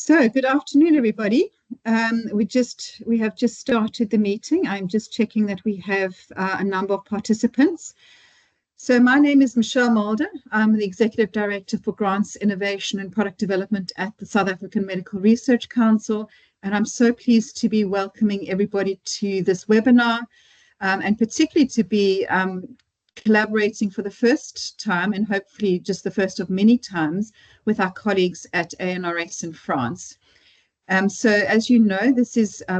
So, good afternoon, everybody. We have just started the meeting. I'm just checking that we have a number of participants. So, my name is Michelle Mulder. I'm the Executive Director for Grants, Innovation and Product Development at the South African Medical Research Council, and I'm so pleased to be welcoming everybody to this webinar, and particularly to be collaborating for the first time, and hopefully just the first of many times, with our colleagues at ANRS in France. So as you know,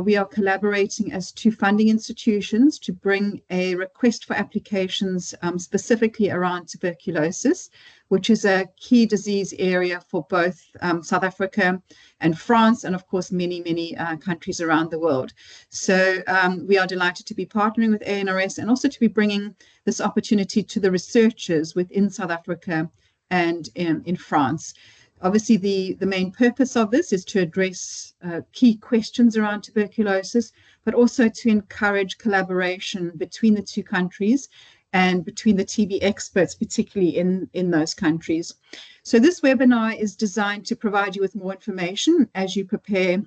we are collaborating as two funding institutions to bring a request for applications specifically around tuberculosis, which is a key disease area for both South Africa and France, and of course many countries around the world. So we are delighted to be partnering with ANRS and also to be bringing this opportunity to the researchers within South Africa and in France. Obviously, the main purpose of this is to address key questions around tuberculosis, but also to encourage collaboration between the two countries and between the TB experts, particularly in those countries. So this webinar is designed to provide you with more information as you prepare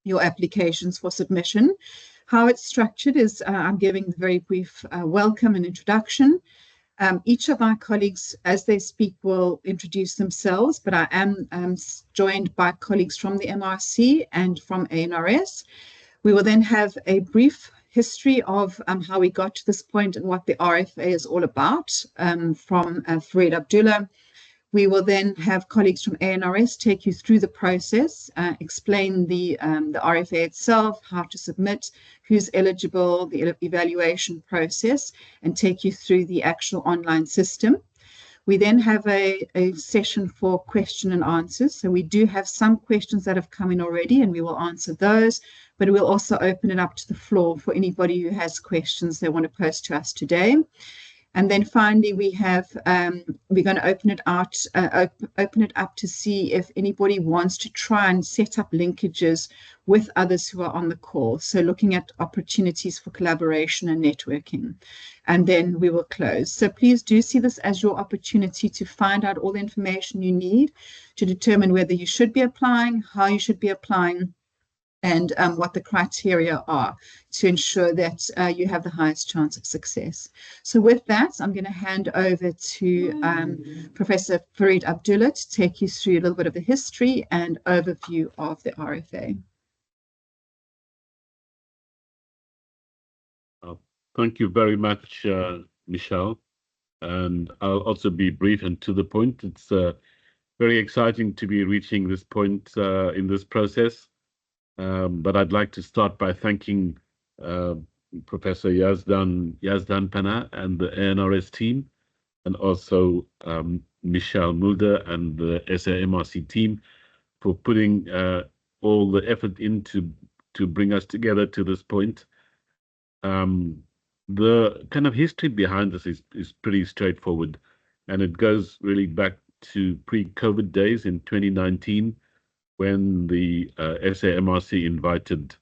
your applications for submission. How it's structured is I'm giving a very brief welcome and introduction. Each of our colleagues, as they speak, will introduce themselves, but I am joined by colleagues from the MRC and from ANRS. We will then have a brief history of how we got to this point and what the RFA is all about from Farid Abdullah. We will then have colleagues from ANRS take you through the process, explain the RFA itself, how to submit, who's eligible, the evaluation process, and take you through the actual online system. We then have a session for question and answers. So we do have some questions that have come in already, and we will answer those, but we'll also open it up to the floor for anybody who has questions they want to post to us today. And then finally, we're going to open it up to see if anybody wants to try and set up linkages with others who are on the call. So looking at opportunities for collaboration and networking. And then we will close. So please do see this as your opportunity to find out all the information you need to determine whether you should be applying, how you should be applying, and what the criteria are to ensure that you have the highest chance of success. So with that, I'm going to hand over to Professor Farid Abdullah to take you through a little bit of the history and overview of the RFA. Thank you very much, Michelle. And I'll also be brief and to the point. It's very exciting to be reaching this point in this process. But I'd like to start by thanking Professor Yazdan Pana and the ANRS team, and also Michelle Mulder and the SAMRC team for putting all the effort in to bring us together to this point. The kind of history behind this is pretty straightforward, and it goes really back to pre-COVID days in 2019. When the SAMRC invited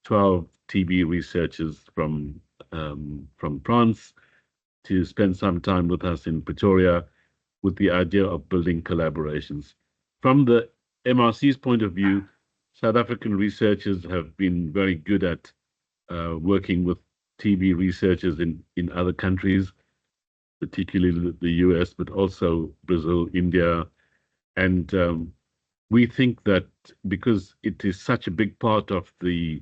12 TB researchers from France to spend some time with us in Pretoria with the idea of building collaborations. From the MRC's point of view, South African researchers have been very good at working with TB researchers in other countries, particularly the US, but also Brazil, India, and we think that because it is such a big part of the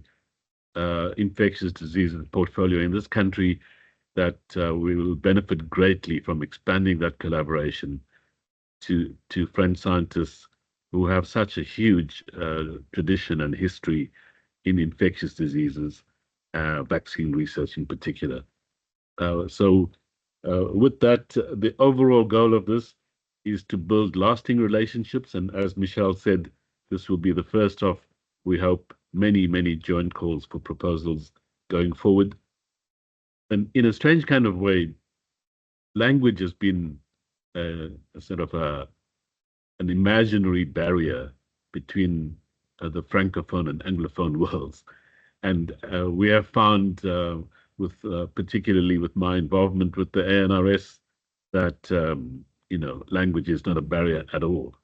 infectious diseases portfolio in this country, that we will benefit greatly from expanding that collaboration to French scientists who have such a huge tradition and history in infectious diseases, vaccine research in particular. So with that, the overall goal of this is to build lasting relationships. And as Michelle said, this will be the first of, we hope, many joint calls for proposals going forward. And in a strange kind of way, language has been a sort of an imaginary barrier between the Francophone and Anglophone worlds. And we have found, particularly with my involvement with the ANRS, that language is not a barrier at all.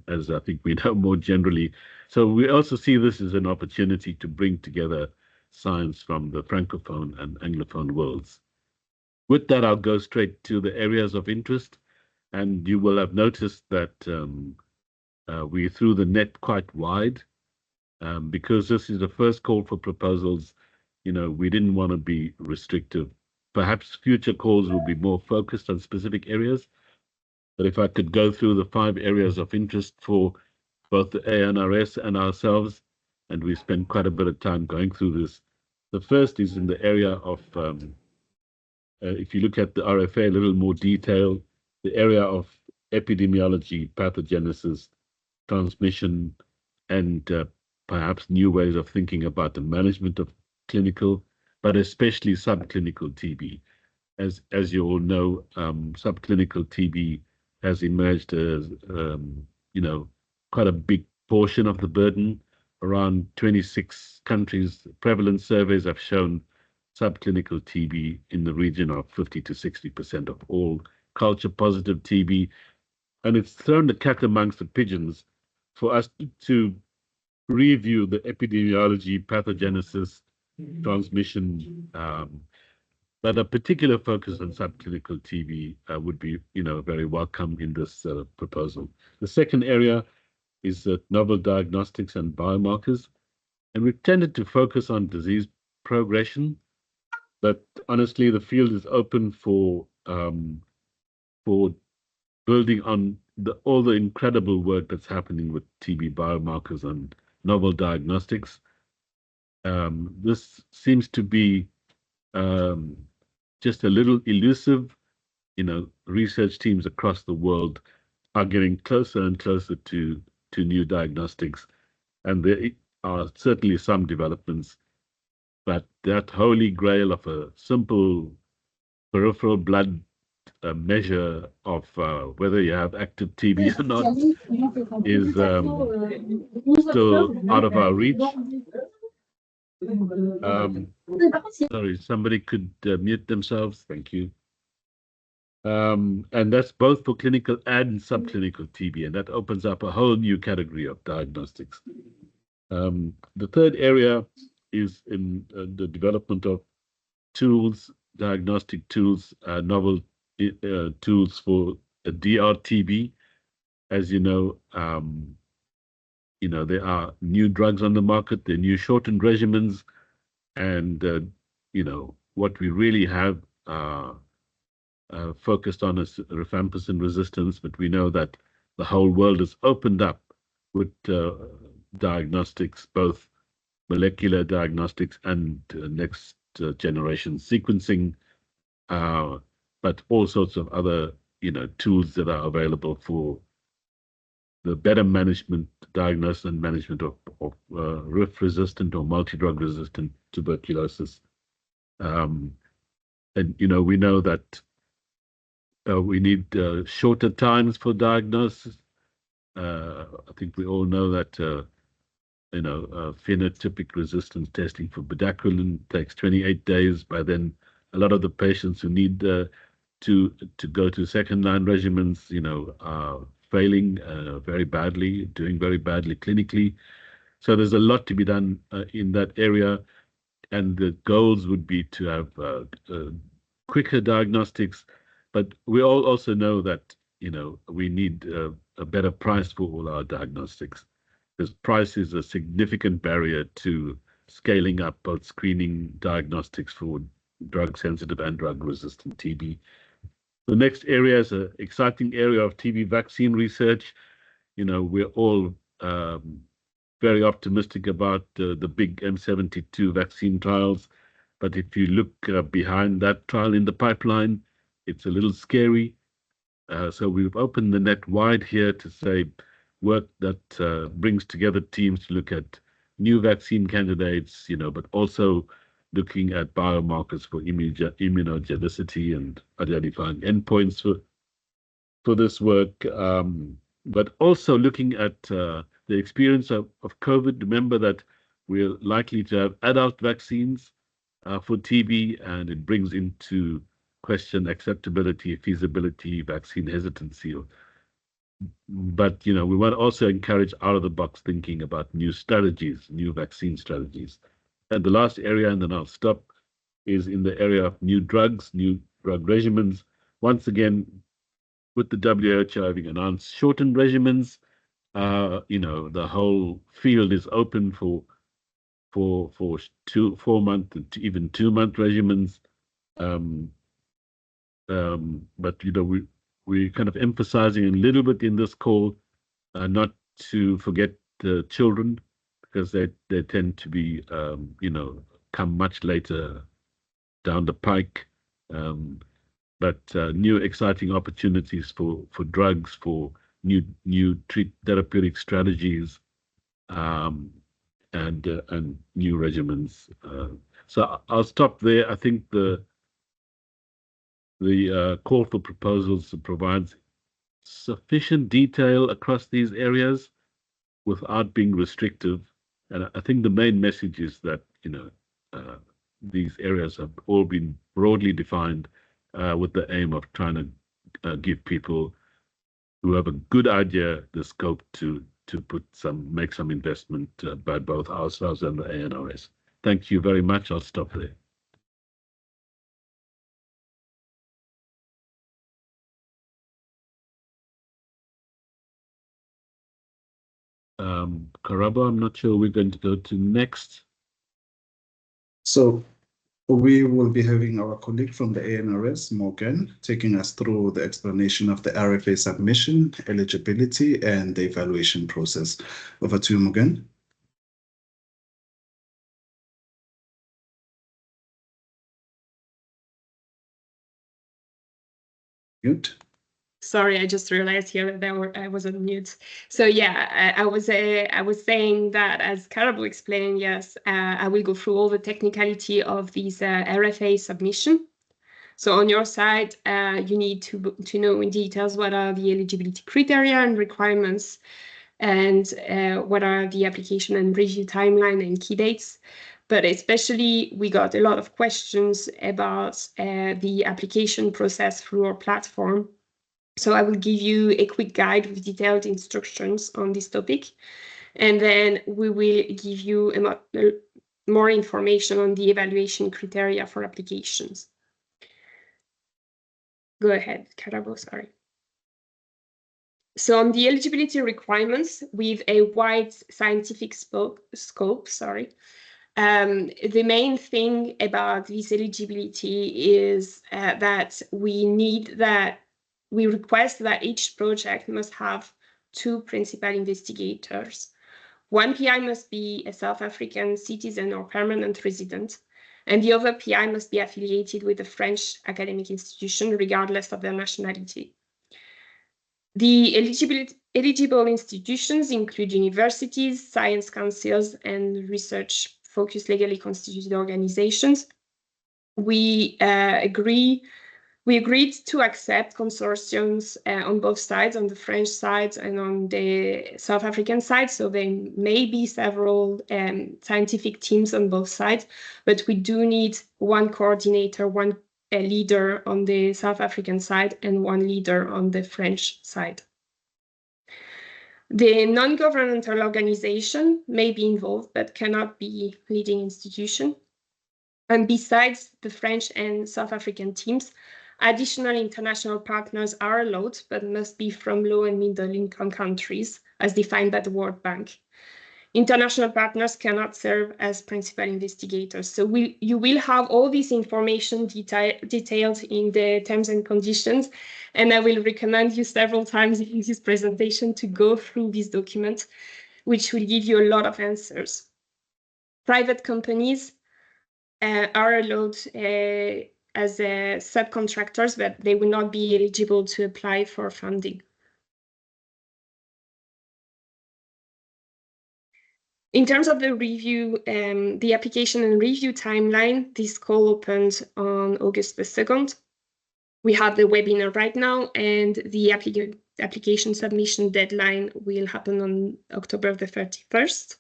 as I think we know more generally. So we also see this as an opportunity to bring together science from the Francophone and Anglophone worlds. With that, I'll go straight to the areas of interest. And you will have noticed that we threw the net quite wide because this is the first call for proposals. We didn't want to be restrictive. Perhaps future calls will be more focused on specific areas. But if I could go through the 5 areas of interest for both the ANRS and ourselves, and we spent quite a bit of time going through this. The first is in the area of, if you look at the RFA a little more detail, the area of epidemiology, pathogenesis, transmission, and perhaps new ways of thinking about the management of clinical, but especially subclinical TB. As you all know, subclinical TB has emerged as, quite a big portion of the burden. Around 26 countries, prevalence surveys have shown subclinical TB in the region of 50 to 60% of all culture positive TB. And it's thrown the cat amongst the pigeons for us to review the epidemiology, pathogenesis, transmission, but a particular focus on subclinical TB would be, very welcome in this proposal. The second area is novel diagnostics and biomarkers, and we've tended to focus on disease progression, but honestly, the field is open for building on all the incredible work that's happening with TB biomarkers and novel diagnostics. This seems to be just a little elusive. Research teams across the world are getting closer and closer to new diagnostics, and there are certainly some developments, but that holy grail of a simple peripheral blood measure of whether you have active TB or not is still out of our reach. Sorry, somebody could mute themselves. Thank you. And that's both for clinical and subclinical TB, and that opens up a whole new category of diagnostics. The third area is in the development of tools, diagnostic tools, novel tools for DRTB. As you know, there are new drugs on the market, there are new shortened regimens, and what we really have focused on is rifampicin resistance, but we know that the whole world is opened up with diagnostics, both molecular diagnostics and next generation sequencing, but all sorts of other tools that are available for the better management, diagnosis and management of RIF-resistant or multi-drug resistant tuberculosis. And we know that we need shorter times for diagnosis. I think we all know that phenotypic resistance testing for bedaquiline takes 28 days. By then, a lot of the patients who need to go to second-line regimens, are failing very badly, doing very badly clinically. So there's a lot to be done in that area, and the goals would be to have quicker diagnostics. But we all also know that we need a better price for all our diagnostics, because price is a significant barrier to scaling up both screening diagnostics for drug-sensitive and drug-resistant TB. The next area is an exciting area of TB vaccine research. We're all very optimistic about the big M72 vaccine trials, but if you look behind that trial in the pipeline, it's a little scary. So we've opened the net wide here to say work that brings together teams to look at new vaccine candidates, but also looking at biomarkers for immunogenicity and identifying endpoints for this work, but also looking at the experience of COVID. Remember that we're likely to have adult vaccines for TB, and it brings into question acceptability, feasibility, vaccine hesitancy. but we want to also encourage out-of-the-box thinking about new strategies, new vaccine strategies. And the last area, and then I'll stop, is in the area of new drugs, new drug regimens. Once again, with the WHO having announced shortened regimens, the whole field is open for 4-month and even 2-month regimens. But we're kind of emphasizing a little bit in this call not to forget the children, because they tend to be come much later down the pike. But new exciting opportunities for drugs, for new therapeutic strategies, and new regimens. So I'll stop there. I think the call for proposals provides sufficient detail across these areas without being restrictive. And I think the main message is that these areas have all been broadly defined with the aim of trying to give people who have a good idea the scope to make some investment by both ourselves and the ANRS. Thank you very much. I'll stop there. Karabo, I'm not sure we're going to go to next. So we will be having our colleague from the ANRS, Morgan, taking us through the explanation of the RFA submission, eligibility, and the evaluation process. Over to you, Morgan. Mute. Sorry, I just realized here that I was on mute. So yeah, I was saying that, as Karabo explained, yes, I will go through all the technicality of these RFA submission. So on your side, you need to know in details what are the eligibility criteria and requirements, and what are the application and review timeline and key dates. But especially, we got a lot of questions about the application process through our platform. So I will give you a quick guide with detailed instructions on this topic. And then we will give you more information on the evaluation criteria for applications. Go ahead, Karabo, sorry. So on the eligibility requirements, with a wide scientific scope, the main thing about this eligibility is that we request that each project must have 2 principal investigators. One PI must be a South African citizen or permanent resident, and the other PI must be affiliated with a French academic institution, regardless of their nationality. The eligible institutions include universities, science councils, and research-focused legally constituted organizations. We agreed to accept consortiums on both sides, on the French side and on the South African side. So there may be several scientific teams on both sides, but we do need one coordinator, one leader on the South African side and one leader on the French side. The non-governmental organization may be involved, but cannot be leading institution. And besides the French and South African teams, additional international partners are allowed, but must be from low and middle income countries, as defined by the World Bank. International partners cannot serve as principal investigators. So you will have all this information detailed in the terms and conditions, and I will recommend you several times in this presentation to go through this document, which will give you a lot of answers. Private companies are allowed as subcontractors, but they will not be eligible to apply for funding. In terms of the review, the application and review timeline, this call opened on August the 2nd. We have the webinar right now, and the application submission deadline will happen on October the 31st,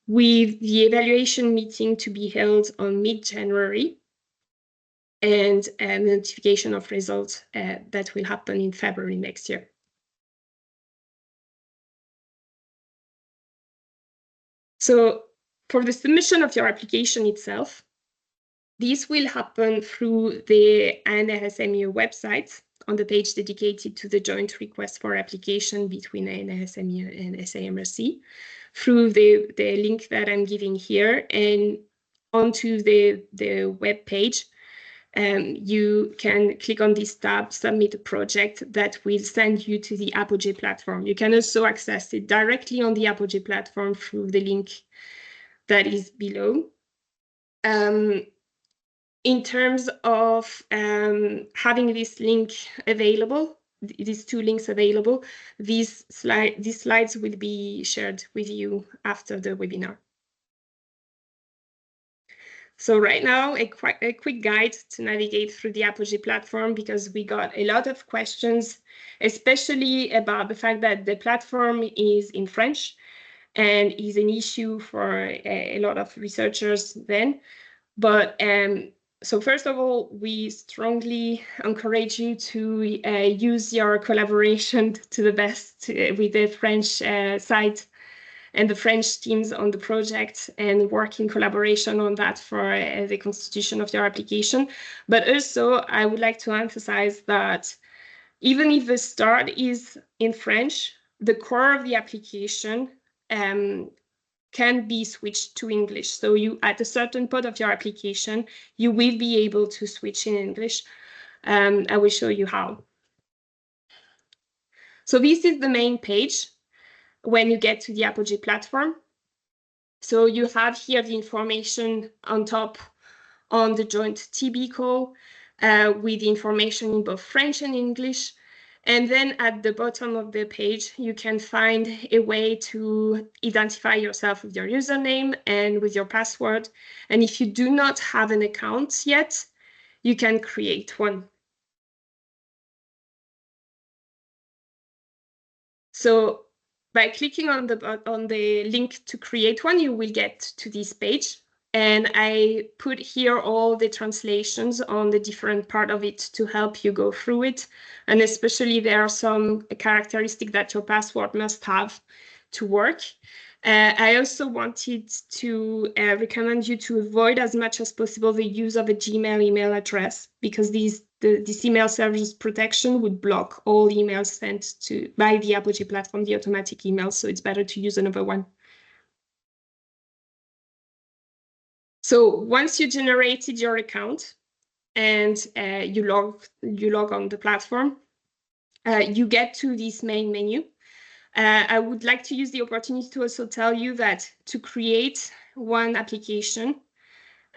with the evaluation meeting to be held on mid-January, and a notification of results that will happen in February next year. So for the submission of your application itself, this will happen through the ANRS MIE website on the page dedicated to the joint request for application between ANRS MIE and SAMRC, through the link that I'm giving here, and onto the web page. You can click on this tab, submit a project, that will send you to the Apogee platform. You can also access it directly on the Apogee platform through the link that is below. In terms of having this link available, these two links available, these slides will be shared with you after the webinar. So right now, a quick guide to navigate through the Apogee platform, because we got a lot of questions, especially about the fact that the platform is in French and is an issue for a lot of researchers then. But so first of all, we strongly encourage you to use your collaboration to the best with the French site and the French teams on the project, and work in collaboration on that for the constitution of your application. But also, I would like to emphasize that even if the start is in French, the core of the application can be switched to English. So you, at a certain point of your application, you will be able to switch in English. I will show you how. So this is the main page when you get to the Apogee platform. So you have here the information on top on the joint TB call with the information in both French and English. And then at the bottom of the page, you can find a way to identify yourself with your username and with your password. And if you do not have an account yet, you can create one. So by clicking on the link to create one, you will get to this page. And I put here all the translations on the different part of it to help you go through it. And especially there are some characteristics that your password must have to work. I also wanted to recommend you to avoid as much as possible the use of a Gmail email address, because this email service protection would block all emails sent by the Apogee platform, the automatic emails. So it's better to use another one. So once you generated your account and you log on the platform, you get to this main menu. I would like to use the opportunity to also tell you that to create one application,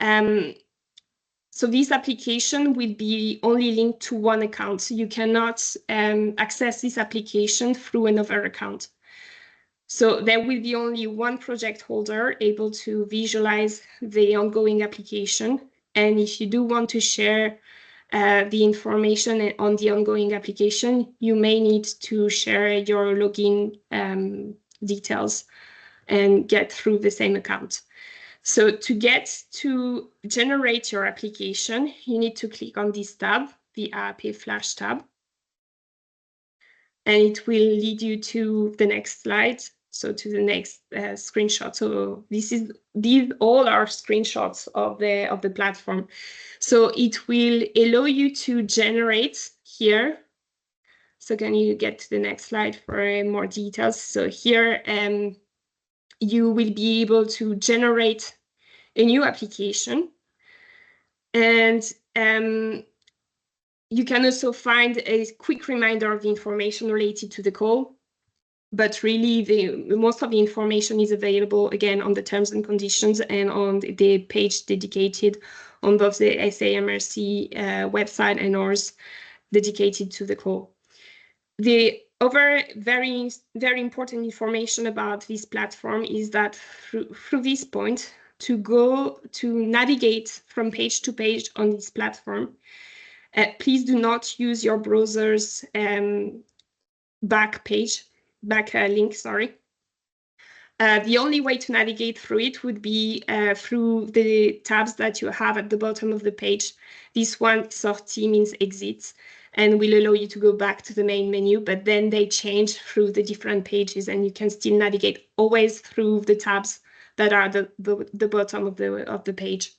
so this application will be only linked to one account. So you cannot access this application through another account. So there will be only one project holder able to visualize the ongoing application. And if you do want to share the information on the ongoing application, you may need to share your login details and get through the same account. So to get to generate your application, you need to click on this tab, the AAP Flash tab. And it will lead you to the next slide, so to the next screenshot. So these all are screenshots of the platform. So it will allow you to generate here. So can you get to the next slide for more details? So here you will be able to generate a new application. And you can also find a quick reminder of the information related to the call. But really, most of the information is available, again, on the terms and conditions and on the page dedicated on both the SAMRC website and ANRS dedicated to the call. The other very, very important information about this platform is that through this point, to navigate from page to page on this platform, please do not use your browser's back link, sorry. The only way to navigate through it would be through the tabs that you have at the bottom of the page. This one, sortie, means exit, and will allow you to go back to the main menu, but then they change through the different pages, and you can still navigate always through the tabs that are the bottom of the page.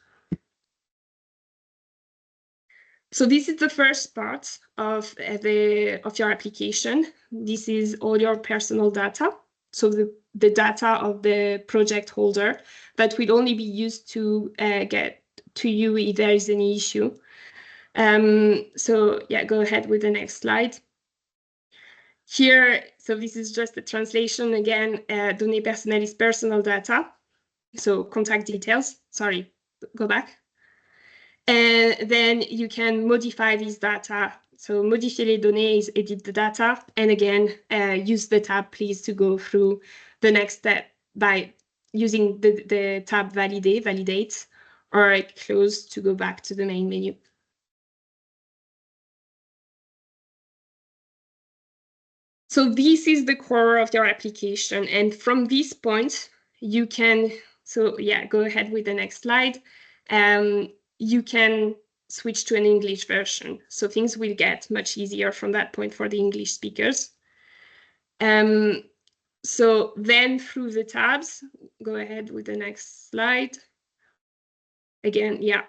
So this is the first part of your application. This is all your personal data. So the data of the project holder that will only be used to get to you if there is any issue. So yeah, go ahead with the next slide. Here, so this is just a translation again, données personnelles, personal data. So contact details, sorry, go back. And then you can modify this data. So modifier les données is edit the data. And again, use the tab, please, to go through the next step by using the tab validate, or close to go back to the main menu. So this is the core of your application. And from this point, you can, so yeah, go ahead with the next slide. You can switch to an English version. So things will get much easier from that point for the English speakers. So then through the tabs, go ahead with the next slide. Again, yeah.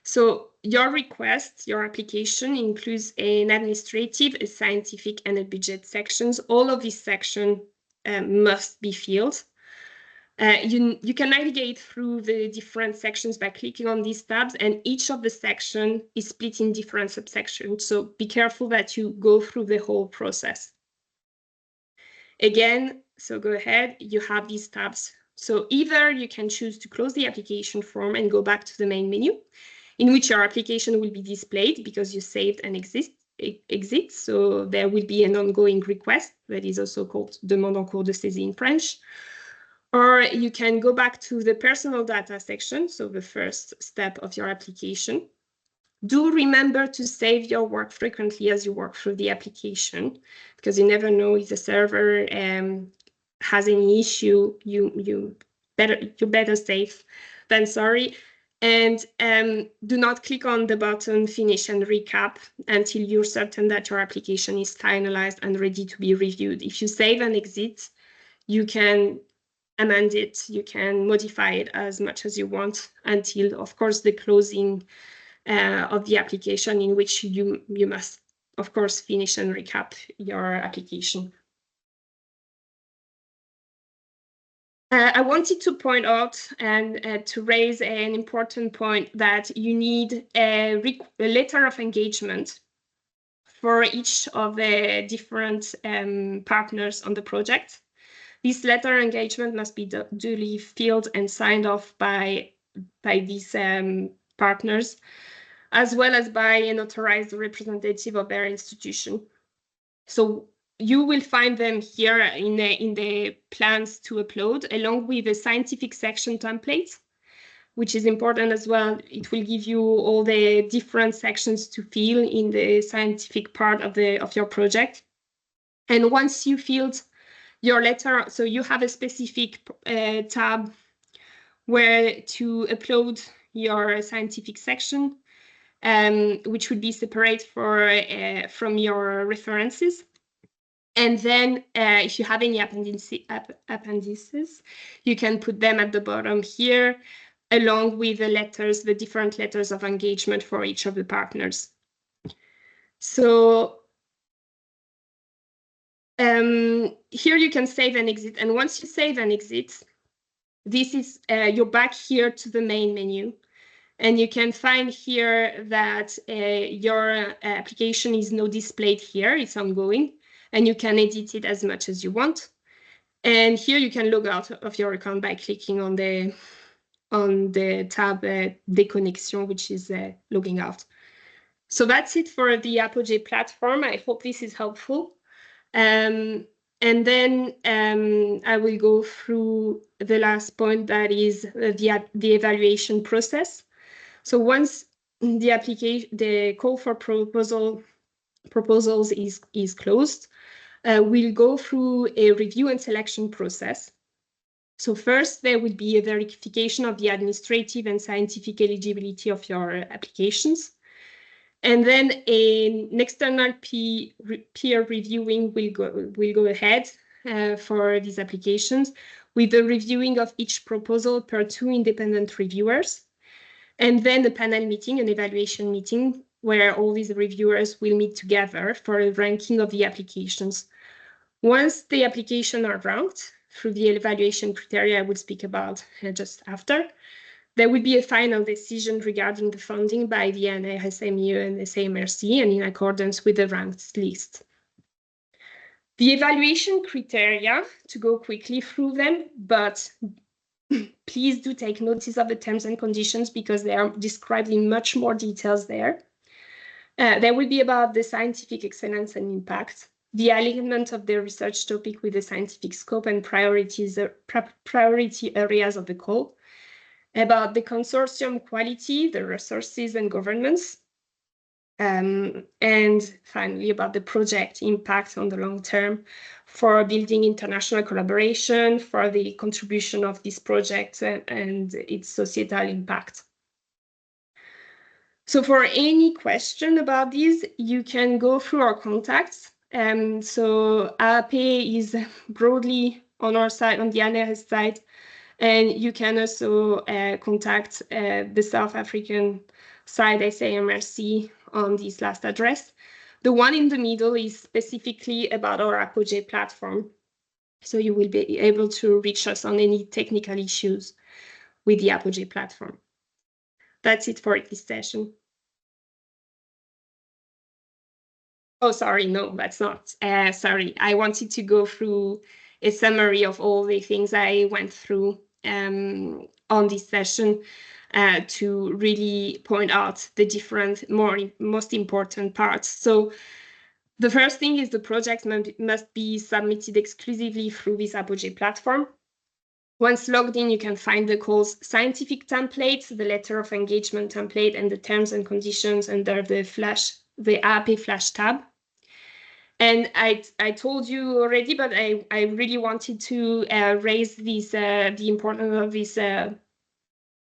So your request, your application includes an administrative, a scientific, and a budget sections. All of these sections must be filled. You can navigate through the different sections by clicking on these tabs, and each of the section is split in different subsections. So be careful that you go through the whole process. Again, so go ahead, you have these tabs. So either you can choose to close the application form and go back to the main menu, in which your application will be displayed because you saved and exit. So there will be an ongoing request that is also called demande en cours de saisie in French. Or you can go back to the personal data section, so the first step of your application. Do remember to save your work frequently as you work through the application, because you never know if the server has any issue. You better safe than sorry. And do not click on the button finish and recap until you're certain that your application is finalized and ready to be reviewed. If you save and exit, you can amend it, you can modify it as much as you want until, of course, the closing of the application, in which you must, of course, finish and recap your application. I wanted to point out and to raise an important point that you need a letter of engagement for each of the different partners on the project. This letter of engagement must be duly filled and signed off by these partners, as well as by an authorized representative of their institution. So you will find them here in the plans to upload, along with the scientific section template, which is important as well. It will give you all the different sections to fill in the scientific part of your project. And once you filled your letter, so you have a specific tab where to upload your scientific section, which would be separate from your references. And then if you have any appendices, you can put them at the bottom here, along with the letters, the different letters of engagement for each of the partners. So here you can save and exit. And once you save and exit, this is, you're back here to the main menu. And you can find here that your application is now displayed here, it's ongoing, and you can edit it as much as you want. And here you can log out of your account by clicking on the tab déconnexion, which is logging out. So that's it for the Apogee platform. I hope this is helpful. And then I will go through the last point, that is the evaluation process. So once the call for proposals is closed, we'll go through a review and selection process. So first, there will be a verification of the administrative and scientific eligibility of your applications. And then an external peer reviewing will go ahead for these applications, with the reviewing of each proposal per 2 independent reviewers, and then a panel meeting, an evaluation meeting, where all these reviewers will meet together for a ranking of the applications. Once the applications are ranked through the evaluation criteria I will speak about just after, there will be a final decision regarding the funding by the ANRS MIE and SAMRC, and in accordance with the ranked list. The evaluation criteria, to go quickly through them, but please do take notice of the terms and conditions because they are described in much more details there. There will be about the scientific excellence and impact, the alignment of the research topic with the scientific scope and priority areas of the call, about the consortium quality, the resources and governance, and finally about the project impact on the long term for building international collaboration, for the contribution of this project and its societal impact. So for any question about this, you can go through our contacts. So AAP is broadly on our side, on the ANRS side, and you can also contact the South African side, SAMRC, on this last address. The one in the middle is specifically about our Apogee platform. So you will be able to reach us on any technical issues with the Apogee platform. That's it for this session. Oh, sorry, no, that's not. Sorry, I wanted to go through a summary of all the things I went through on this session to really point out the different, most important parts. So the first thing is the project must be submitted exclusively through this Apogee platform. Once logged in, you can find the call's scientific templates, the letter of engagement template, and the terms and conditions under the AAP Flash tab. And I told you already, but I really wanted to raise this, the importance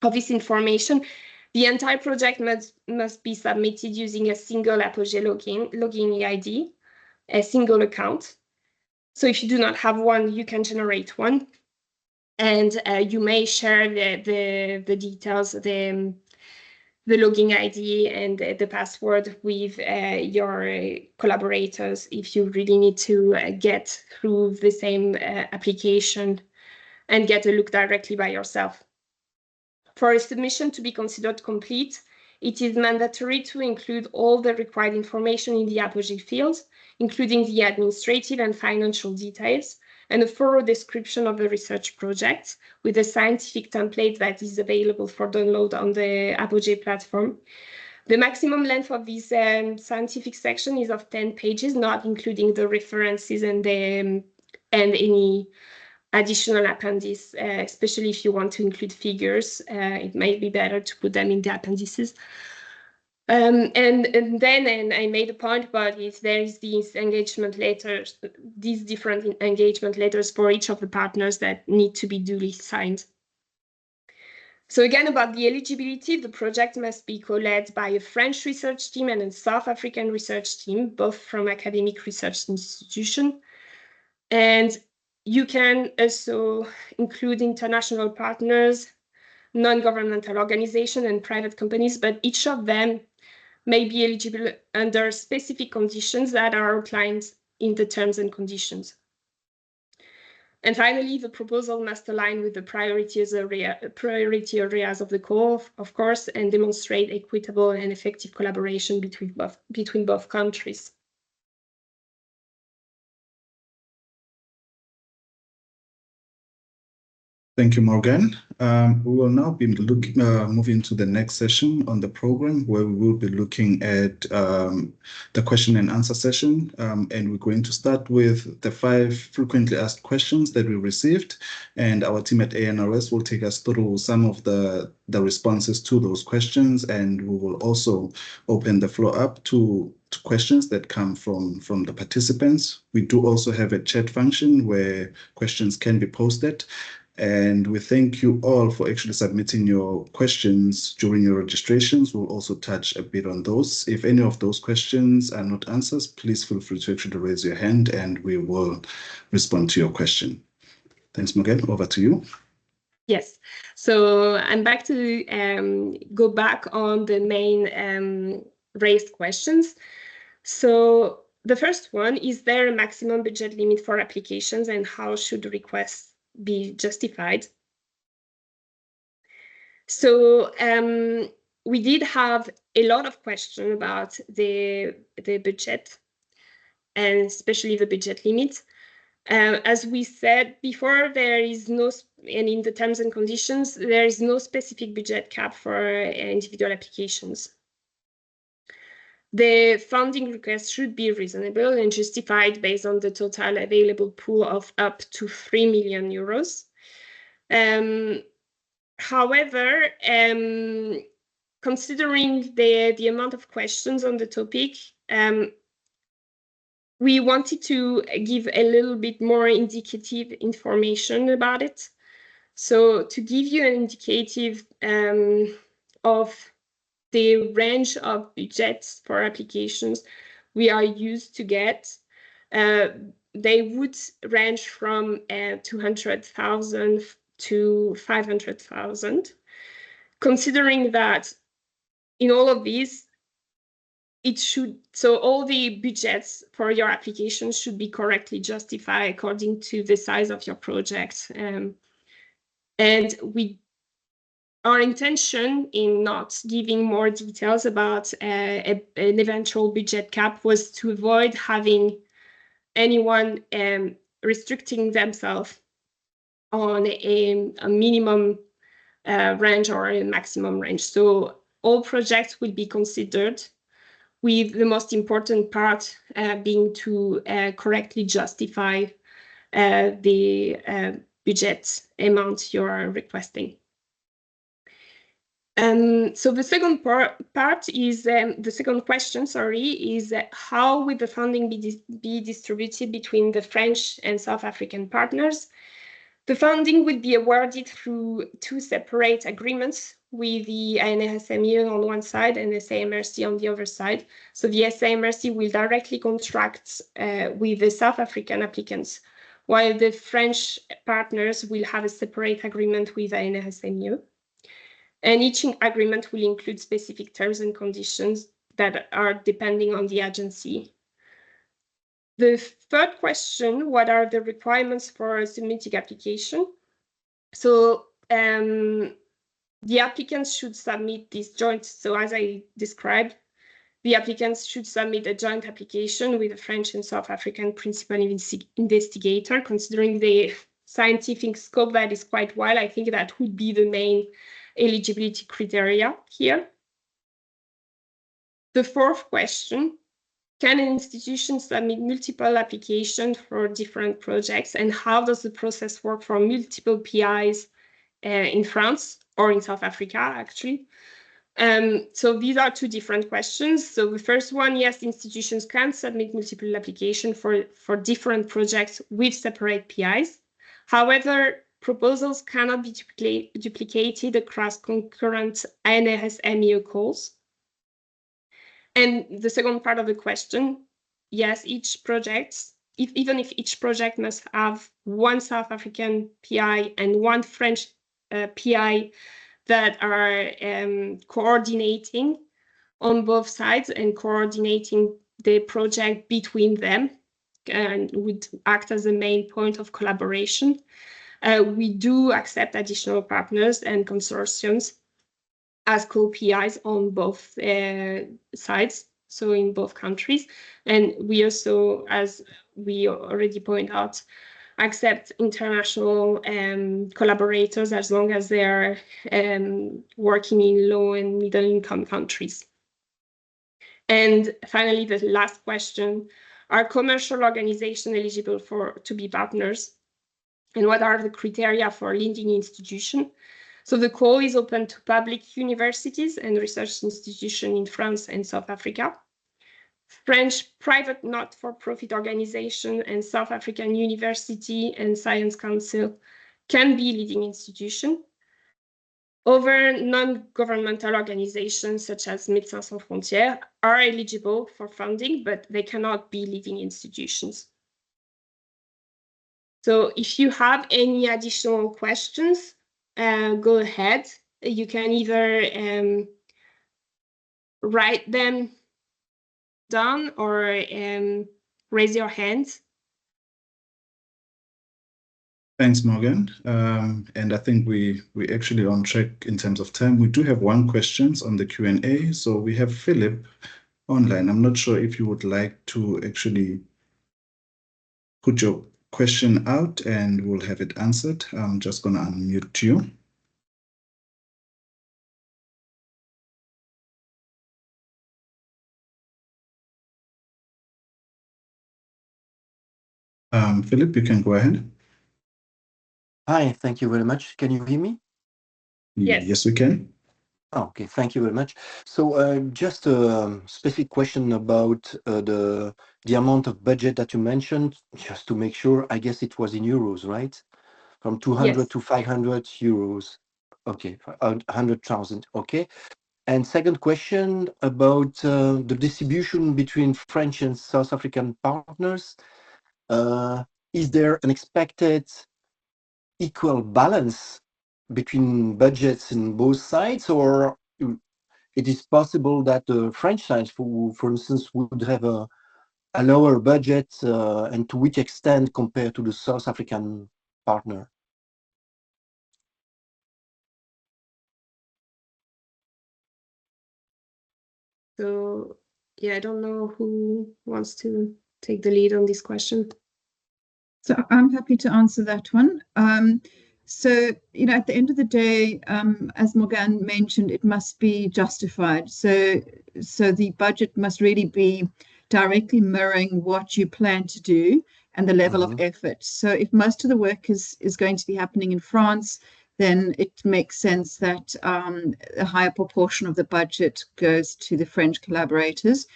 of this information. The entire project must be submitted using a single Apogee login ID, a single account. So if you do not have one, you can generate one. And you may share the details, the login ID and the password with your collaborators if you really need to get through the same application and get a look directly by yourself. For a submission to be considered complete, it is mandatory to include all the required information in the Apogee field, including the administrative and financial details, and a thorough description of the research project with a scientific template that is available for download on the Apogee platform. The maximum length of this scientific section is of 10 pages, not including the references and any additional appendices, especially if you want to include figures. It might be better to put them in the appendices. And then I made a point, but if there is these engagement letters, these different engagement letters for each of the partners that need to be duly signed. So again, about the eligibility, the project must be co-led by a French research team and a South African research team, both from academic research institution. And you can also include international partners, non-governmental organizations, and private companies, but each of them may be eligible under specific conditions that are outlined in the terms and conditions. And finally, the proposal must align with the priority areas of the call, of course, and demonstrate equitable and effective collaboration between both countries. Thank you, Morgan. We will now be moving to the next session on the program, where we will be looking at the question and answer session. And we're going to start with the 5 frequently asked questions that we received. And our team at ANRS will take us through some of the responses to those questions. And we will also open the floor up to questions that come from the participants. We do also have a chat function where questions can be posted. And we thank you all for actually submitting your questions during your registrations. We'll also touch a bit on those. If any of those questions are not answers, please feel free to actually raise your hand and we will respond to your question. Thanks, Morgan. Over to you. Yes, so I'm back to go back on the main raised questions. So the first one, is there a maximum budget limit for applications and how should requests be justified? So we did have a lot of questions about the budget and especially the budget limit. As we said before, there is no, and in the terms and conditions, there is no specific budget cap for individual applications. The funding request should be reasonable and justified based on the total available pool of up to 3 million euros. However, considering the amount of questions on the topic, we wanted to give a little bit more indicative information about it. So to give you an indicative of the range of budgets for applications we are used to get, they would range from 200,000 to 500,000. Considering that in all of these, so all the budgets for your application should be correctly justified according to the size of your project. And our intention in not giving more details about an eventual budget cap was to avoid having anyone restricting themselves on a minimum range or a maximum range. So all projects will be considered, with the most important part being to correctly justify the budget amount you are requesting. So the second part is, the second question, is how will the funding be distributed between the French and South African partners? The funding will be awarded through two separate agreements with the ANRS MIE on one side and the SAMRC on the other side. So the SAMRC will directly contract with the South African applicants, while the French partners will have a separate agreement with ANRS MIE. And each agreement will include specific terms and conditions that are depending on the agency. The third question, what are the requirements for submitting application? So the applicants should submit this joint, so as I described, the applicants should submit a joint application with a French and South African principal investigator. Considering the scientific scope that is quite wide, I think that would be the main eligibility criteria here. The fourth question, can an institution submit multiple applications for different projects, and how does the process work for multiple PIs in France or in South Africa, actually? So these are two different questions. So the first one, yes, institutions can submit multiple applications for different projects with separate PIs. However, proposals cannot be duplicated across concurrent ANRS MIE calls. And the second part of the question, yes, each project, even if each project must have one South African PI and one French PI that are coordinating on both sides and coordinating the project between them, and would act as a main point of collaboration. We do accept additional partners and consortiums as co-PIs on both sides, so in both countries. And we also, as we already point out, accept international collaborators as long as they are working in low and middle income countries. And finally, the last question, are commercial organizations eligible to be partners? And what are the criteria for leading institution? So the call is open to public universities and research institutions in France and South Africa. French private not-for-profit organization and South African University and Science Council can be leading institution. Other non-governmental organizations such as Médecins Sans Frontières are eligible for funding, but they cannot be leading institutions. So if you have any additional questions, go ahead. You can either write them down or raise your hand. Thanks, Morgan. And I think we actually on track in terms of time. We do have one question on the Q&A. So we have Philip online. I'm not sure if you would like to actually put your question out and we'll have it answered. I'm just going to unmute you. Philip, you can go ahead. Hi, thank you very much. Can you hear me? Yes. Yes, we can. Oh, okay, thank you very much. So just a specific question about the amount of budget that you mentioned, just to make sure. I guess it was in euros, right? From 200 Yes. to 500 euros. Okay, 100,000. Okay. And second question about the distribution between French and South African partners. Is there an expected equal balance between budgets in both sides, or it is possible that the French side, for instance, would have a lower budget, and to which extent compared to the South African partner? So yeah, I don't know who wants to take the lead on this question. So I'm happy to answer that one. So, at the end of the day, as Morgan mentioned, it must be justified. So the budget must really be directly mirroring what you plan to do and the level of effort. So if most of the work is going to be happening in France, then it makes sense that a higher proportion of the budget goes to the French collaborators.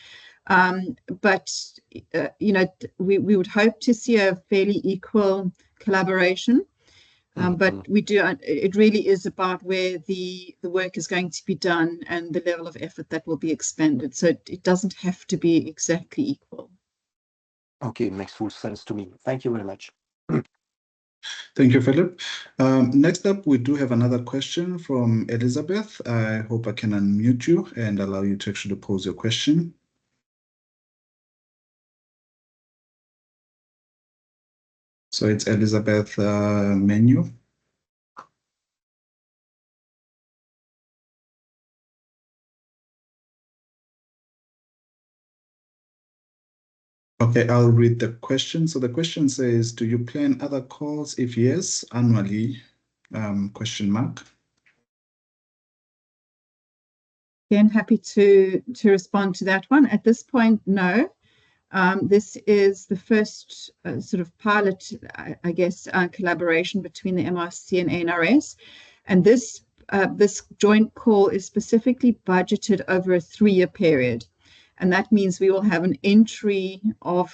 But we would hope to see a fairly equal collaboration. But we do. It really is about where the work is going to be done and the level of effort that will be expended. So it doesn't have to be exactly equal. Okay, makes full sense to me. Thank you very much. Thank you, Philip. Next up, we do have another question from Elizabeth. I hope I can unmute you and allow you to actually pose your question. So it's Elizabeth Menu. Okay, I'll read the question. So the question says, do you plan other calls? If yes, annually, question mark. Again, happy to respond to that one. At this point, no. This is the first sort of pilot, I guess, collaboration between the MRC and ANRS. And this joint call is specifically budgeted over a 3-year period. And that means we will have an entry of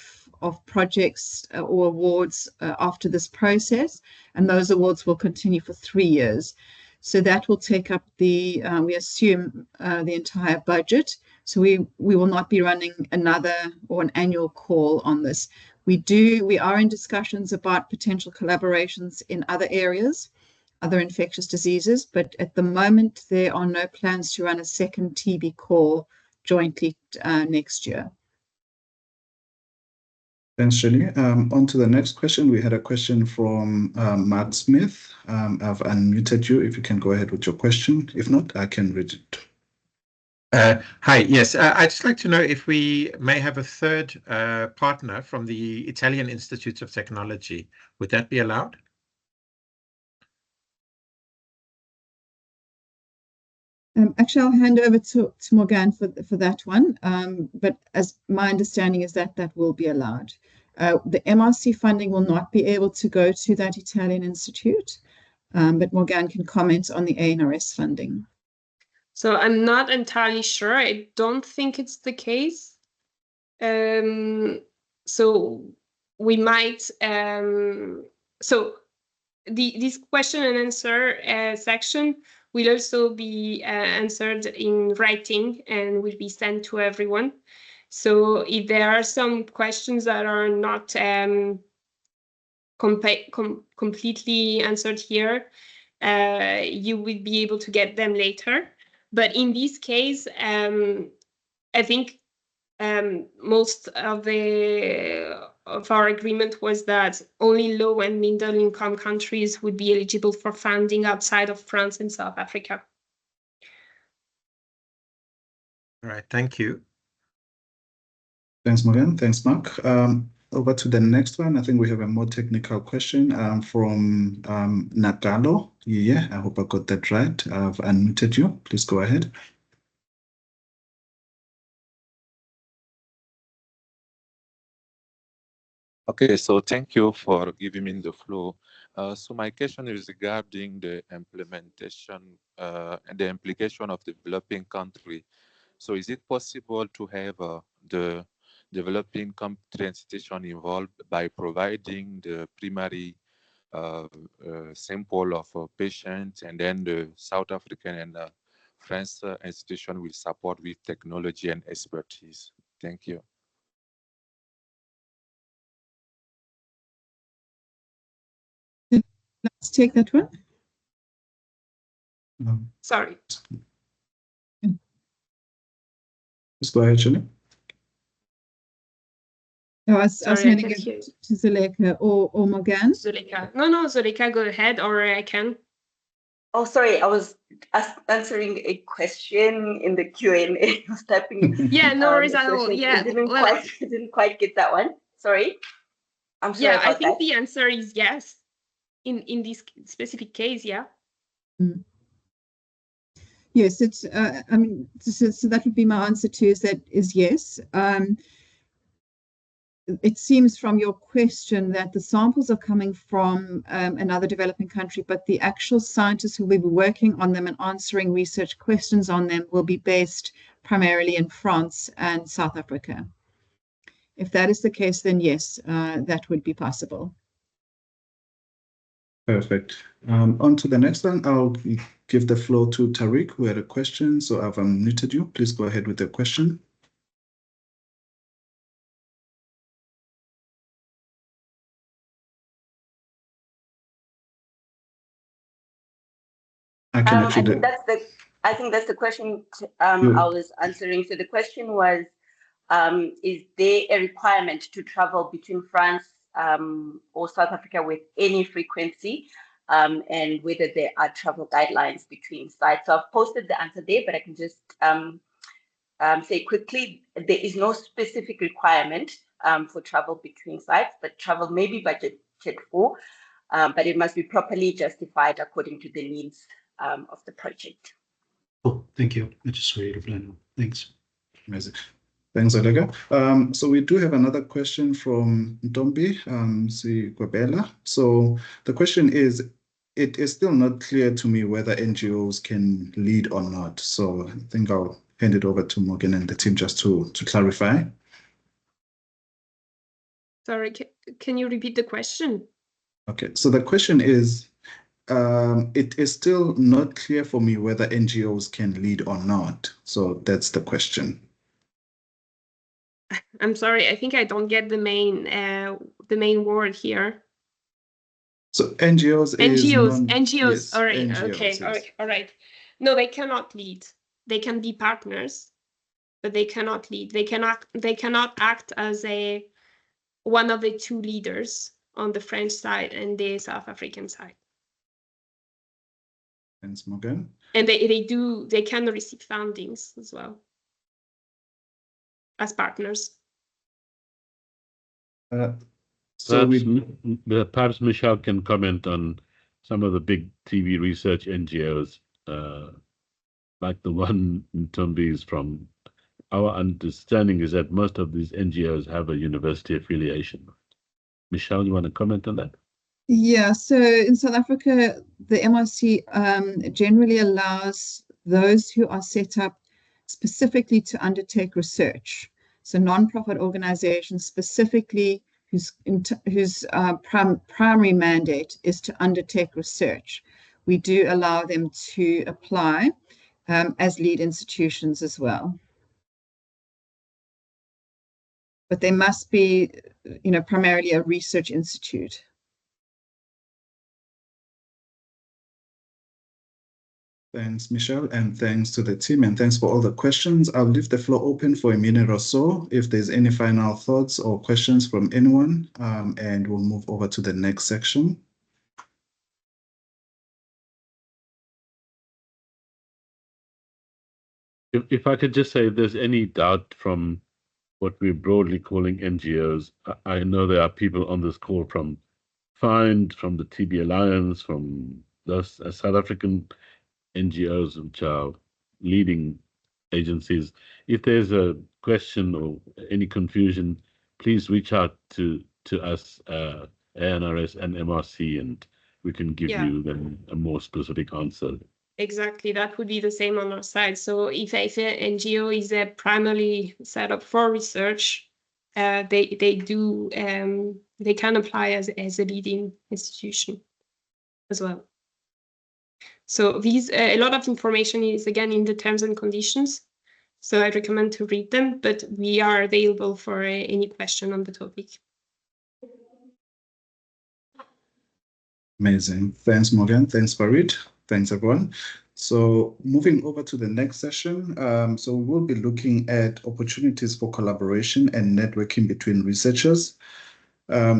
projects or awards after this process. And those awards will continue for 3 years. So that will take up we assume, the entire budget. So we will not be running another or an annual call on this. We are in discussions about potential collaborations in other areas, other infectious diseases, but at the moment there are no plans to run a second TB call jointly next year. Thanks, Jenny. On to the next question. We had a question from Matt Smith. I've unmuted you. If you can go ahead with your question. If not, I can read it. Hi, yes. I'd just like to know if we may have a third partner from the Italian Institute of Technology. Would that be allowed? Actually, I'll hand over to Morgan for that one. But as my understanding is that will be allowed. The MRC funding will not be able to go to that Italian institute, but Morgan can comment on the ANRS funding. So I'm not entirely sure. I don't think it's the case. So we might. So this question and answer section will also be answered in writing and will be sent to everyone. So if there are some questions that are not completely answered here, you would be able to get them later. But in this case, I think most of our agreement was that only low and middle income countries would be eligible for funding outside of France and South Africa. All right, thank you. Thanks, Morgan. Thanks, Mark. Over to the next one. I think we have a more technical question from Nagalo. Yeah, I hope I got that right. I've unmuted you. Please go ahead. Okay, so thank you for giving me the floor. So my question is regarding the implementation and the implication of developing country. So is it possible to have the developing country institution involved by providing the primary sample of patients, and then the South African and French institution will support with technology and expertise? Thank you. Let's take that one. Sorry. Just go ahead, Shirley. No, I was Sorry, I handing can't it hear you. to Zuleika or Morgan. Zuleika. No, Zuleika, go ahead, or I can. Oh, sorry, I was answering a question in the Q&A. I was typing. Yeah, no worries at all. I Yeah, didn't quite get that one. Sorry. I'm sorry about I think that. the answer is yes. In this specific case, yeah. Mm. Yes, it's. I mean, so that would be my answer to is yes. It seems from your question that the samples are coming from another developing country, but the actual scientists who will be working on them and answering research questions on them will be based primarily in France and South Africa. If that is the case, then yes, that would be possible. Perfect. On to the next one. I'll give the floor to Tariq, who had a question. So I've unmuted you. Please go ahead with the question. I think that's the question I was answering. So the question was, is there a requirement to travel between France or South Africa with any frequency, and whether there are travel guidelines between sites? So I've posted the answer there, but I can just say quickly, there is no specific requirement for travel between sites, but travel may be budgeted for, but it must be properly justified according to the needs of the project. Oh, thank you. I just read it. Thanks. Amazing. Thanks, Zuleika. So we do have another question from Ntombi Sikwabela. So the question is, it is still not clear to me whether NGOs can lead or not. So I think I'll hand it over to Morgan and the team just to clarify. Sorry, can you repeat the question? Okay, so the question is, it is still not clear for me whether NGOs can lead or not. So that's the question. I'm sorry, I think I don't get the main word here. So NGOs. Yes, all right, NGOs, okay, yes. all right. No, they cannot lead. They can be partners, but they cannot lead. They cannot act as one of the two leaders on the French side and the South African side. Thanks, Morgan. And they can receive fundings as well as partners. Perhaps Michelle can comment on some of the big TV research NGOs, like the one Ntombi is from. Our understanding is that most of these NGOs have a university affiliation. Michelle, you want to comment on that? Yeah, so in South Africa, the MRC generally allows those who are set up specifically to undertake research. So non-profit organizations specifically whose primary mandate is to undertake research. We do allow them to apply as lead institutions as well. But they must be, primarily a research institute. Thanks, Michelle, and thanks to the team, and thanks for all the questions. I'll leave the floor open for a minute or so if there's any final thoughts or questions from anyone, and we'll move over to the next section. If I could just say, if there's any doubt from what we're broadly calling NGOs, I know there are people on this call from FIND, from the TB Alliance, from those South African NGOs, which are leading agencies. If there's a question or any confusion, please reach out to us, ANRS and MRC, and we can give you then a more specific answer. Exactly, that would be the same on our side. So if an NGO is primarily set up for research, they can apply as a leading institution as well. So these a lot of information is again in the terms and conditions. So I recommend to read them, but we are available for any question on the topic. Amazing. Thanks, Morgan. Thanks, Farid. Thanks, everyone. So moving over to the next session, so we'll be looking at opportunities for collaboration and networking between researchers.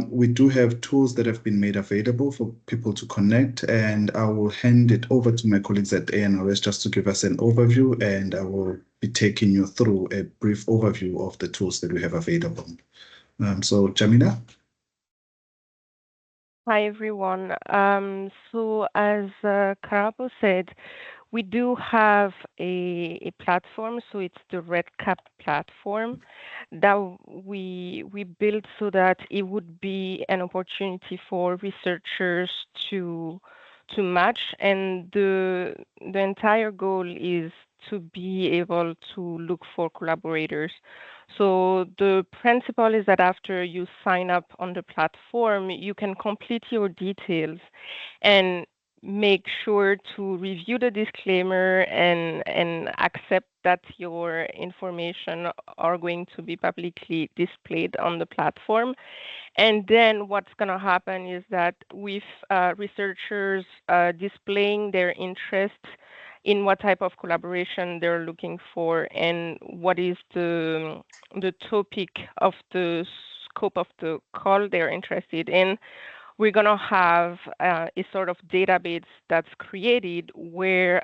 We do have tools that have been made available for people to connect, and I will hand it over to my colleagues at ANRS just to give us an overview, and I will be taking you through a brief overview of the tools that we have available. So Jamila? Hi, everyone. So as Karabo said, we do have a platform, so it's the RedCap platform that we built so that it would be an opportunity for researchers to match, and the entire goal is to be able to look for collaborators. So the principle is that after you sign up on the platform, you can complete your details and make sure to review the disclaimer and accept that your information are going to be publicly displayed on the platform. And then what's going to happen is that with researchers displaying their interest in what type of collaboration they're looking for and what is the topic of the scope of the call they're interested in, we're going to have a sort of database that's created where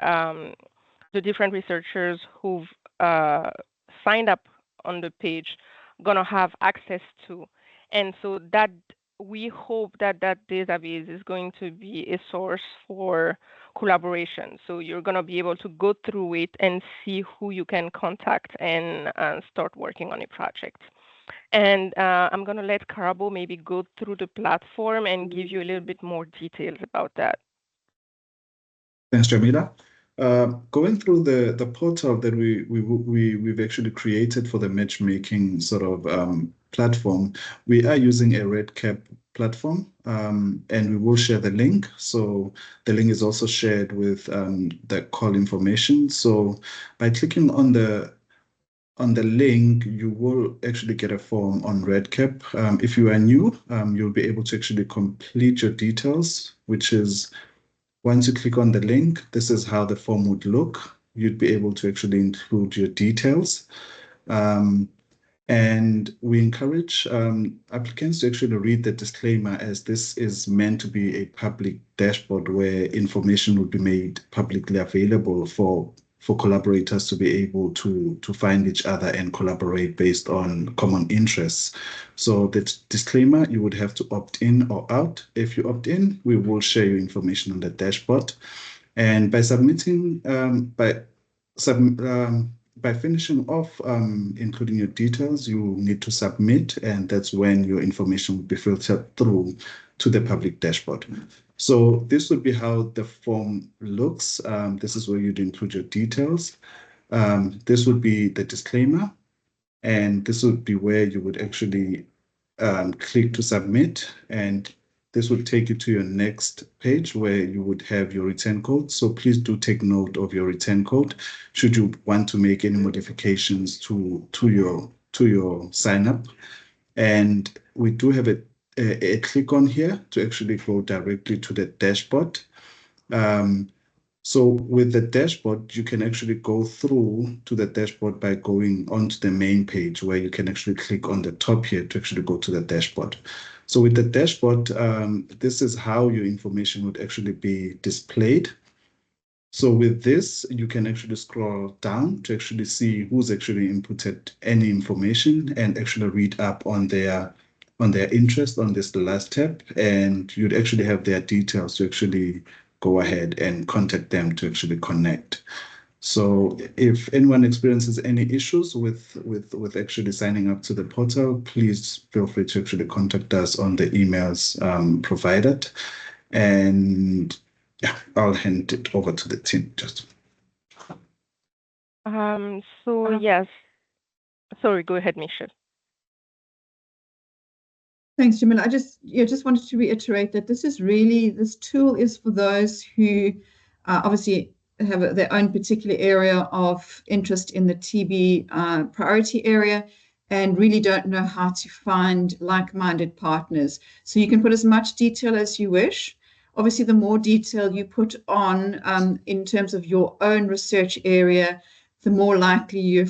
the different researchers who've signed up on the page going to have access to. And so that we hope that that database is going to be a source for collaboration. So you're going to be able to go through it and see who you can contact and start working on a project. And I'm going to let Karabo maybe go through the platform and give you a little bit more details about that. Thanks, Jamila. Going through the portal that we've actually created for the matchmaking sort of platform, we are using a RedCap platform, and we will share the link. So the link is also shared with the call information. So by clicking on the link, you will actually get a form on RedCap. If you are new, you'll be able to actually complete your details, which is once you click on the link, this is how the form would look. You'd be able to actually include your details. And we encourage applicants to actually read the disclaimer, as this is meant to be a public dashboard where information would be made publicly available for collaborators to be able to find each other and collaborate based on common interests. So the disclaimer, you would have to opt in or out. If you opt in, we will share your information on the dashboard. And by submitting, by finishing off including your details, you need to submit, and that's when your information will be filtered through to the public dashboard. So this would be how the form looks. This is where you'd include your details. This would be the disclaimer, and this would be where you would actually click to submit, and this would take you to your next page where you would have your return code. So please do take note of your return code should you want to make any modifications to your sign up. And we do have a click on here to actually go directly to the dashboard. So with the dashboard, you can actually go through to the dashboard by going onto the main page, where you can actually click on the top here to actually go to the dashboard. So with the dashboard, this is how your information would actually be displayed. So with this, you can actually scroll down to actually see who's actually inputted any information and actually read up on their interest on this last tab, and you'd actually have their details to actually go ahead and contact them to actually connect. So if anyone experiences any issues with actually signing up to the portal, please feel free to actually contact us on the emails provided. And yeah, I'll hand it over to the team just. So yes, sorry, go ahead, Michelle. Thanks, Jamila. I just wanted to reiterate that this tool is for those who obviously have their own particular area of interest in the TB priority area and really don't know how to find like-minded partners. So you can put as much detail as you wish. Obviously, the more detail you put on in terms of your own research area, the more likely you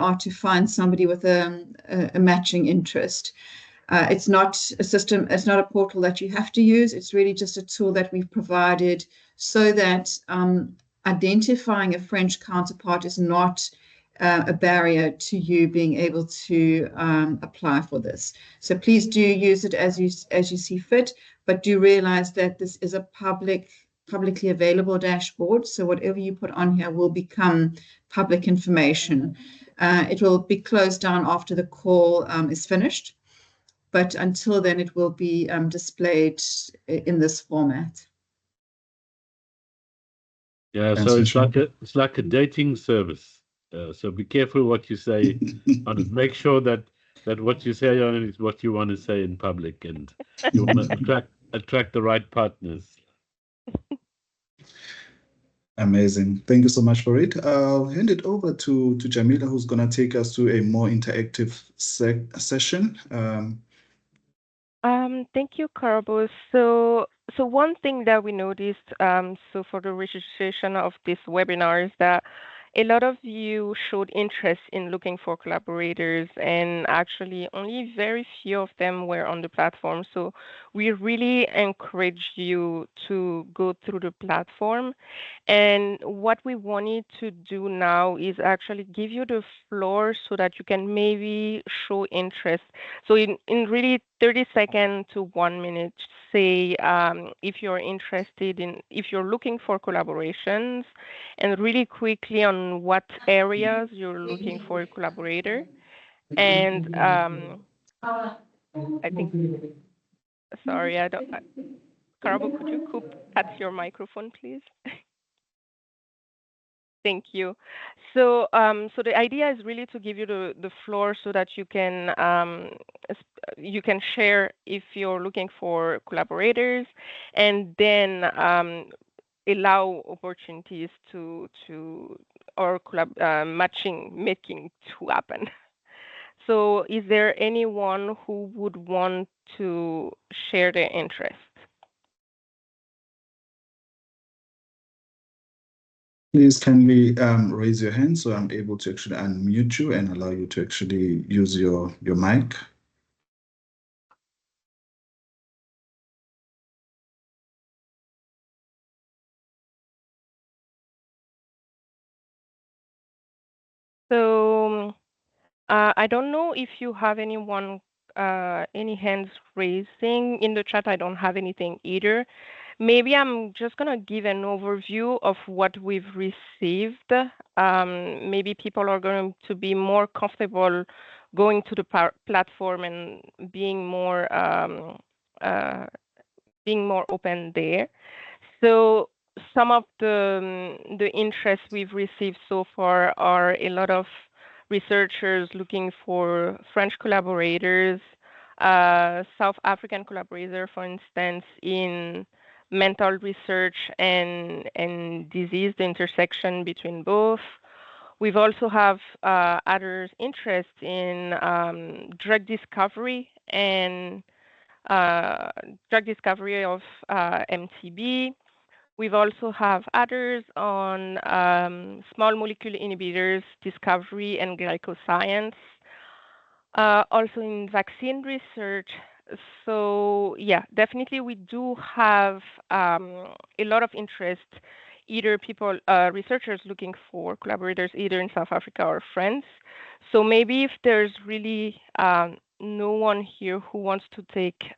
are to find somebody with a matching interest. It's not a system, it's not a portal that you have to use. It's really just a tool that we've provided so that identifying a French counterpart is not a barrier to you being able to apply for this. So please do use it as you see fit, but do realize that this is a publicly available dashboard. So whatever you put on here will become public information. It will be closed down after the call is finished. But until then, it will be displayed in this format. Yeah, so it's like a dating service. So be careful what you say on it. Make sure that what you say on it is what you want to say in public, and you want to attract the right partners. Amazing. Thank you so much for it. I'll hand it over to Jamila, who's going to take us to a more interactive session. Thank you, Karabo. So one thing that we noticed, so for the registration of this webinar is that a lot of you showed interest in looking for collaborators, and actually only very few of them were on the platform. So we really encourage you to go through the platform. And what we wanted to do now is actually give you the floor so that you can maybe show interest. So in really 30 seconds to 1 minute, say if you're interested in, if you're looking for collaborations, and really quickly on what areas you're looking for a collaborator. And I think, sorry, I don't, Karabo, could you cut your microphone, please? Thank you. So, so the idea is really to give you the floor so that you can share if you're looking for collaborators, and then allow opportunities to or making to happen. So, is there anyone who would want to share their interest? Please kindly raise your hand so I'm able to actually unmute you and allow you to actually use your mic. So I don't know if you have anyone, any hands raising in the chat. I don't have anything either. Maybe I'm just going to give an overview of what we've received. Maybe people are going to be more comfortable going to the platform and being more open there. So some of the interests we've received so far are a lot of researchers looking for French collaborators, South African collaborators, for instance, in mental research and disease, the intersection between both. We've also have others' interest in drug discovery and drug discovery of MTB. We've also have others on small molecule inhibitors, discovery, and glycoscience. Also in vaccine research. So yeah, definitely we do have a lot of interest, either people, researchers looking for collaborators either in South Africa or France. So maybe if there's really no one here who wants to take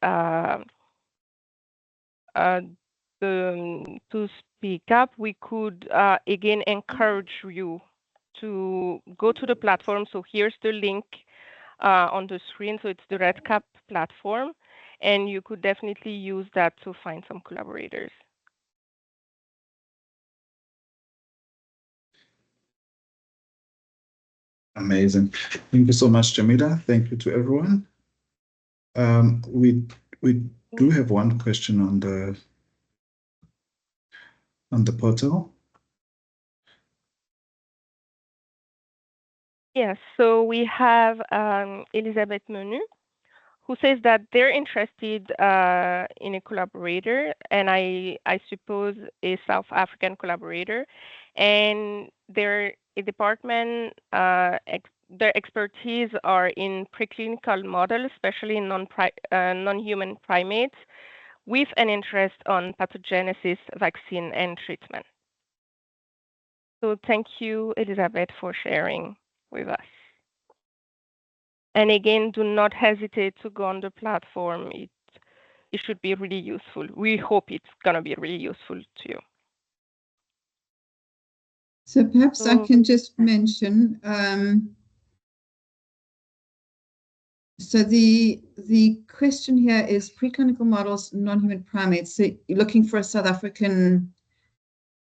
to speak up, we could again encourage you to go to the platform. So here's the link on the screen. So it's the RedCap platform, and you could definitely use that to find some collaborators. Amazing. Thank you so much, Jamila. Thank you to everyone. We do have one question on the portal. Yes, so we have Elisabeth Menu, who says that they're interested in a collaborator, and I suppose a South African collaborator, and their department, their expertise are in preclinical models, especially in non-human primates, with an interest on pathogenesis, vaccine, and treatment. So thank you, Elisabeth, for sharing with us. And again, do not hesitate to go on the platform. It should be really useful. We hope it's going to be really useful to you. So perhaps I can just mention, so the question here is preclinical models, non-human primates. So you're looking for a South African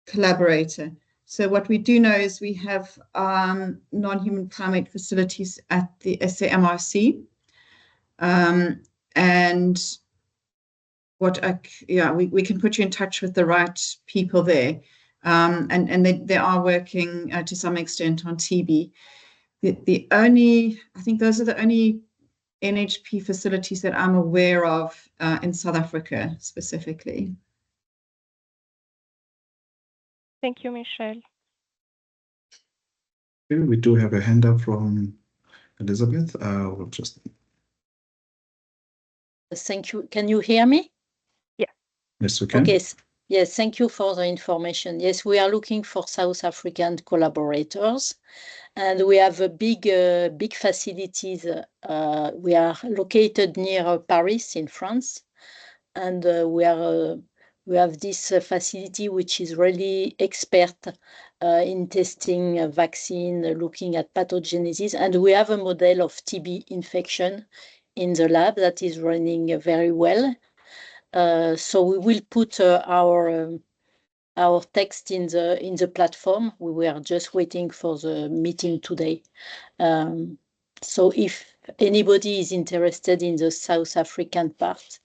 collaborator. So what we do know is we have non-human primate facilities at the SAMRC, and we can put you in touch with the right people there, and they are working to some extent on TB. I think those are the only NHP facilities that I'm aware of in South Africa specifically. Thank you, Michelle. Okay, we do have a hand up from Elizabeth. We'll just. Thank you. Can you hear me? Yeah. Yes, we can. Okay. Yes, thank you for the information. Yes, we are looking for South African collaborators, and we have a big facilities. We are located near Paris in France, and we have this facility which is really expert in testing a vaccine, looking at pathogenesis, and we have a model of TB infection in the lab that is running very well. So we will put our text in the platform. We were just waiting for the meeting today. So if anybody is interested in the South African part,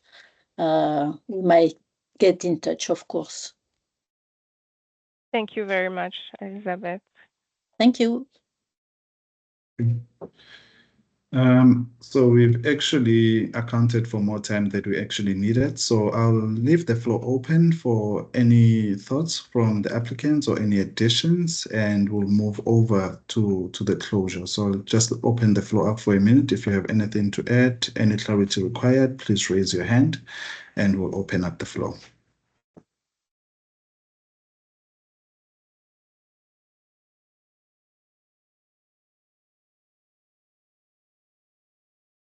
we might get in touch, of course. Thank you very much, Elizabeth. Thank you. So we've actually accounted for more time than we actually needed. So I'll leave the floor open for any thoughts from the applicants or any additions, and we'll move over to the closure. So I'll just open the floor up for a minute. If you have anything to add, any clarity required, please raise your hand and we'll open up the floor.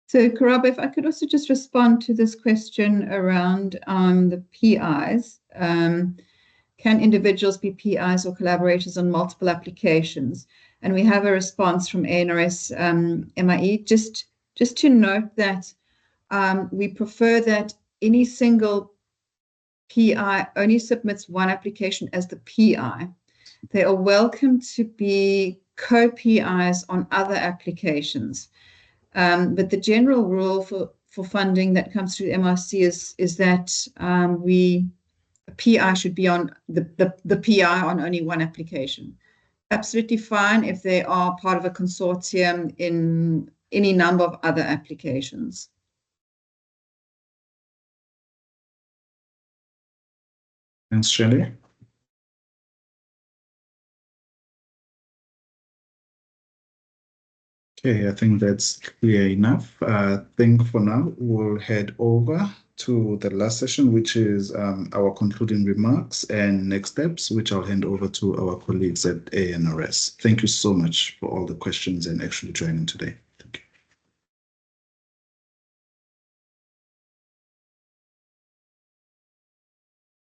So, Karabo, if I could also just respond to this question around the PIs. Can individuals be PIs or collaborators on multiple applications? And we have a response from ANRS MIE. Just to note that we prefer that any single PI only submits one application as the PI. They are welcome to be co-PIs on other applications. But the general rule for funding that comes through MRC is that a PI should be on the PI on only one application. Absolutely fine if they are part of a consortium in any number of other applications. Thanks, Shelley. Okay, I think that's clear enough. I think for now we'll head over to the last session, which is our concluding remarks and next steps, which I'll hand over to our colleagues at ANRS. Thank you so much for all the questions and actually joining today. Thank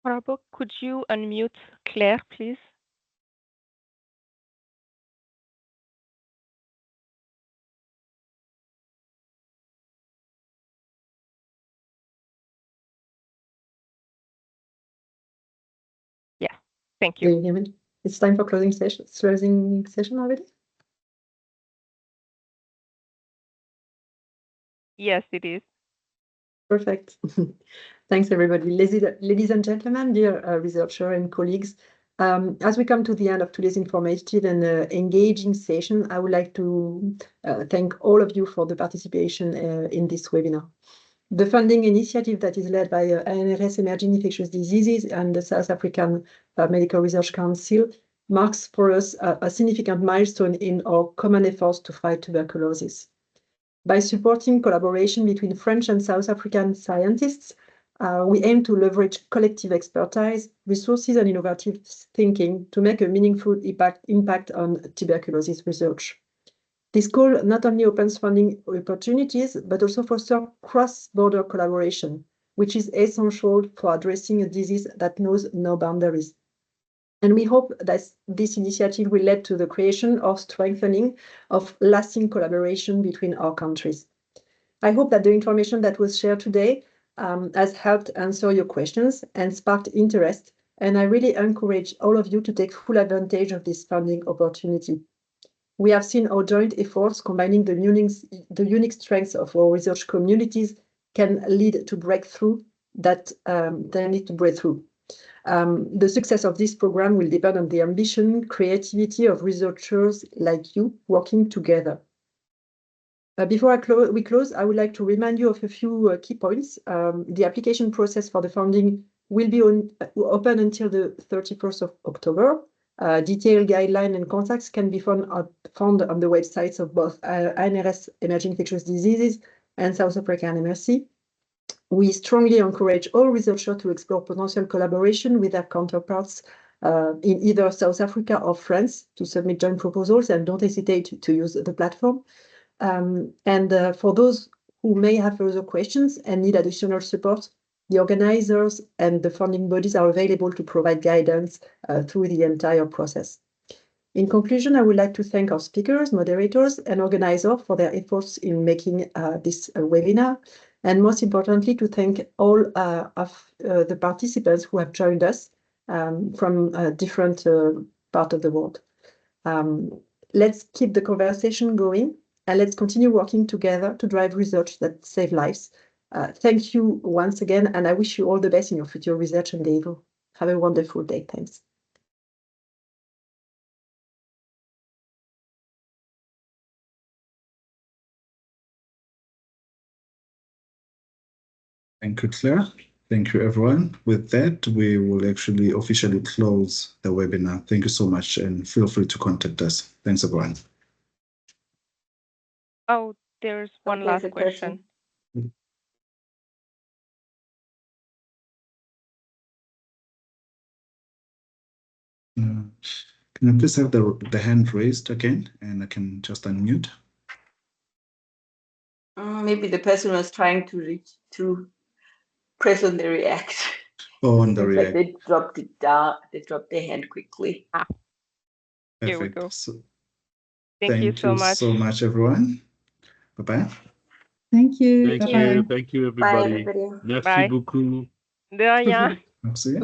you. Karabo, could you unmute Claire, please? Yeah, thank you. Do you hear me? It's time for closing session already? Yes, it is. Perfect. Thanks, everybody. Ladies and gentlemen, dear researcher and colleagues, as we come to the end of today's informative and engaging session, I would like to thank all of you for the participation in this webinar. The funding initiative that is led by ANRS Emerging Infectious Diseases and the South African Medical Research Council marks for us a significant milestone in our common efforts to fight tuberculosis. By supporting collaboration between French and South African scientists, we aim to leverage collective expertise, resources, and innovative thinking to make a meaningful impact on tuberculosis research. This call not only opens funding opportunities, but also fosters cross-border collaboration, which is essential for addressing a disease that knows no boundaries. And we hope that this initiative will lead to the creation or strengthening of lasting collaboration between our countries. I hope that the information that was shared today has helped answer your questions and sparked interest, and I really encourage all of you to take full advantage of this funding opportunity. We have seen our joint efforts combining the unique strengths of our research communities can lead to breakthrough that they need to break through. The success of this program will depend on the ambition, creativity of researchers like you working together. Before we close, I would like to remind you of a few key points. The application process for the funding will be open until the 31st of October. Detailed guidelines and contacts can be found on the websites of both ANRS Emerging Infectious Diseases and South African AMRC. We strongly encourage all researchers to explore potential collaboration with their counterparts in either South Africa or France to submit joint proposals, and don't hesitate to use the platform. For those who may have further questions and need additional support, the organizers and the funding bodies are available to provide guidance through the entire process. In conclusion, I would like to thank our speakers, moderators, and organizers for their efforts in making this webinar, and most importantly, to thank all of the participants who have joined us from different parts of the world. Let's keep the conversation going, and let's continue working together to drive research that saves lives. Thank you once again, and I wish you all the best in your future research endeavor. Have a wonderful day. Thanks. Thank you, Claire. Thank you, everyone. With that, we will actually officially close the webinar. Thank you so much, and feel free to contact us. Thanks, everyone. Oh, there's one last question. Can I please have the hand raised again, and I can just unmute? Maybe the person was trying to press on the react. Oh, on the react. Like they dropped it down. They dropped their hand quickly. Here we go. So, thank you so much, everyone. Bye-bye. Thank you. Thank Bye-bye. you. Thank you, everybody. Bye, everybody. Merci Bye. beaucoup. De rien. Merci.